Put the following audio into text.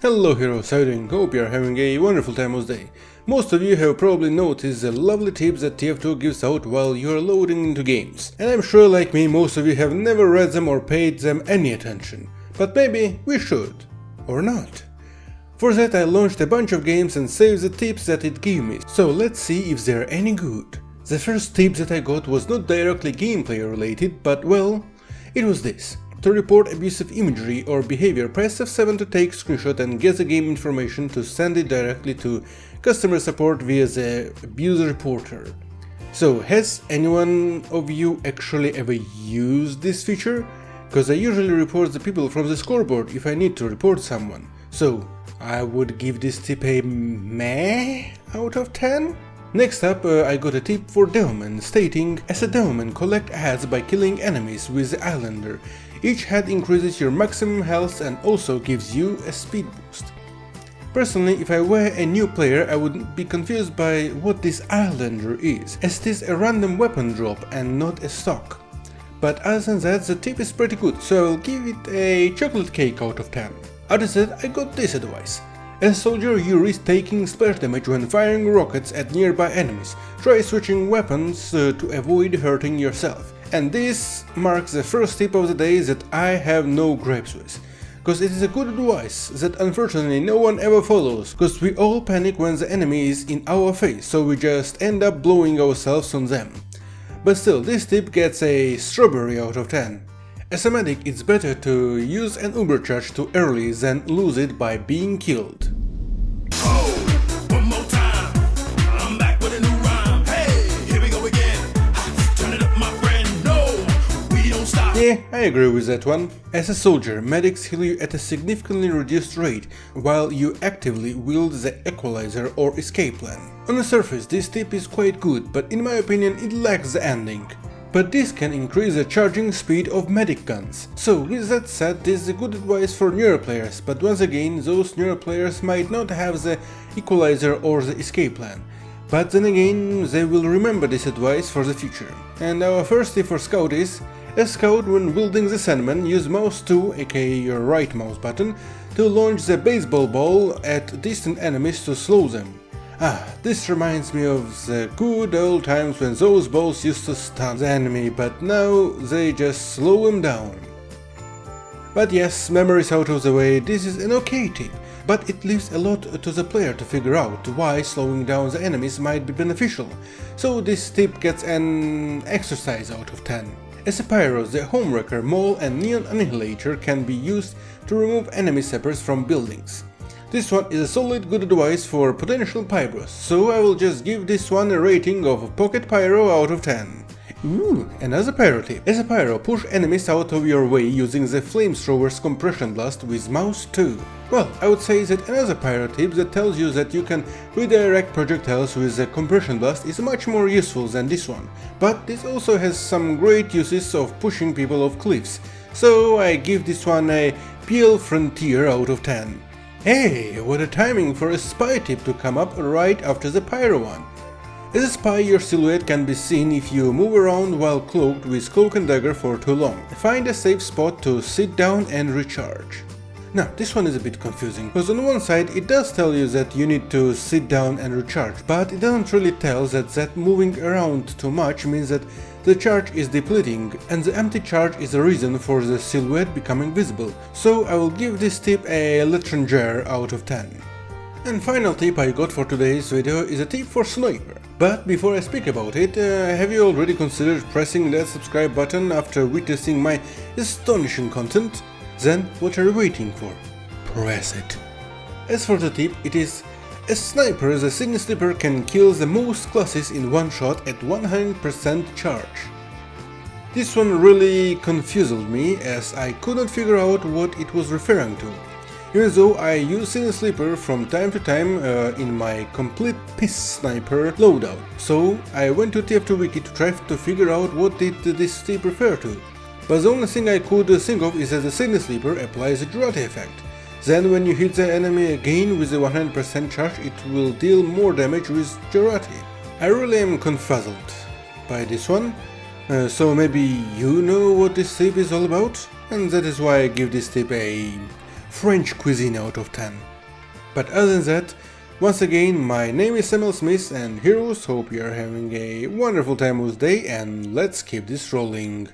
Hello heroes, how are you doing? Hope you are having a wonderful time of day. Most of you have probably noticed the lovely tips that TF2 gives out while you are loading into games. And I'm sure like me, most of you have never read them or paid them any attention. But maybe we should. Or not. For that I launched a bunch of games and saved the tips that it gave me. So let's see if they're any good. The first tip that I got was not directly gameplay related, but well, it was this. To report abusive imagery or behavior, press F7 to take screenshot and get the game information to send it directly to customer support via the abuse reporter. So has anyone of you actually ever used this feature? Because I usually report the people from the scoreboard if I need to report someone. So I would give this tip a meh out of 10? Next up, I got a tip for Demoman stating, as a Demoman, collect ads by killing enemies with the Islander. Each head increases your maximum health and also gives you a speed boost. Personally, if I were a new player, I would be confused by what this Islander is, as it is a random weapon drop and not a stock. But other than that, the tip is pretty good, so I'll give it a chocolate cake out of 10. After that, I got this advice. As a soldier, you risk taking splash damage when firing rockets at nearby enemies. Try switching weapons to avoid hurting yourself. And this marks the first tip of the day that I have no gripes with. Cause it is a good advice that unfortunately no one ever follows, cause we all panic when the enemy is in our face, so we just end up blowing ourselves on them. But still, this tip gets a strawberry out of 10. As a medic, it's better to use an Uber charge too early than lose it by being killed. Yeah, I agree with that one. As a soldier, medics heal you at a significantly reduced rate, while you actively wield the equalizer or escape plan. On the surface, this tip is quite good, but in my opinion it lacks the ending. But this can increase the charging speed of medic guns. So with that said, this is a good advice for newer players, but once again, those newer players might not have the equalizer or the escape plan. But then again, they will remember this advice for the future. And our first tip for Scout is, as Scout, when wielding the Sandman, use mouse 2, aka your right mouse button, to launch the baseball ball at distant enemies to slow them. This reminds me of the good old times when those balls used to stun the enemy, but now they just slow him down. But yes, memories out of the way, this is an okay tip, but it leaves a lot to the player to figure out why slowing down the enemies might be beneficial, so this tip gets an exercise out of 10. As a pyro, the homewrecker, mole and neon annihilator can be used to remove enemy sappers from buildings. This one is a solid good advice for potential pyros, so I will just give this one a rating of pocket pyro out of 10. Ooh, another pyro tip. As a pyro, push enemies out of your way using the flamethrower's compression blast with mouse 2. Well, I would say that another pyro tip that tells you that you can redirect projectiles with the compression blast is much more useful than this one, but this also has some great uses of pushing people off cliffs, so I give this one a PL Frontier out of 10. Hey, what a timing for a spy tip to come up right after the pyro one. As a spy, your silhouette can be seen if you move around while cloaked with cloak and dagger for too long. Find a safe spot to sit down and recharge. Now, this one is a bit confusing, because on one side it does tell you that you need to sit down and recharge, but it doesn't really tell that moving around too much means that the charge is depleting, and the empty charge is the reason for the silhouette becoming visible, so I will give this tip a l'étranger out of 10. And final tip I got for today's video is a tip for Sniper. But before I speak about it, have you already considered pressing that subscribe button after witnessing my astonishing content? Then what are you waiting for? Press it. As for the tip, it is, as Sniper, the Signal Sleeper can kill the most classes in one shot at 100% charge. This one really confused me, as I couldn't figure out what it was referring to. Even though I use Signal Sleeper from time to time in my complete piss sniper loadout, so I went to TF2 wiki to try to figure out what did this tip refer to. But the only thing I could think of is that the Signal Sleeper applies a Jurati effect. Then when you hit the enemy again with a 100% charge, it will deal more damage with Jurati. I really am confuzzled by this one, so maybe you know what this tip is all about? And that is why I give this tip a French cuisine out of 10. But other than that, once again, my name is Samael Smith, and heroes, hope you are having a wonderful time with day, and let's keep this rolling.